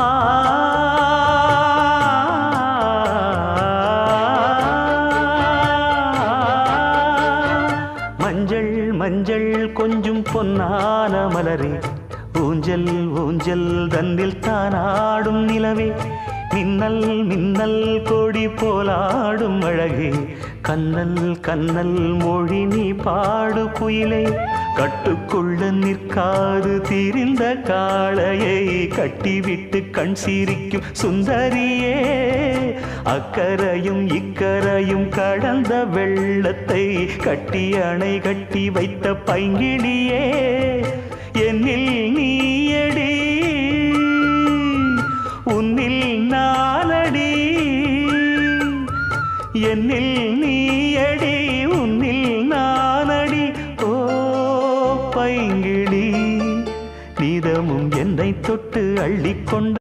ஆ மஞ்சள் மஞ்சள் கொஞ்சம் பொன்னான மலரே, ஊஞ்சல் ஊஞ்சல் தன்னில் தானாடும் நிலவே, மின்னல் மின்னல் கொடி போலாடும் அழகே, கண்ணல் கண்ணல் மொழி நீ பாடு குயிலே, கட்டுக்குள்ள நிற்காது திரிந்த காளையை கட்டிவிட்டு கண் சிரிக்கும் சுந்தரியே, அக்கரையும் இக்கரையும் கடந்த வெள்ளத்தை கட்டி அணை கட்டி வைத்த பைங்கிளியே, என்னில் நீயடி உன்னில் நானடி, என்னில் நீயடி உன்னில் நானடி. ஓ பைங்கிளி, நீதமும் என்னை தொட்டு அள்ளிக்கொண்ட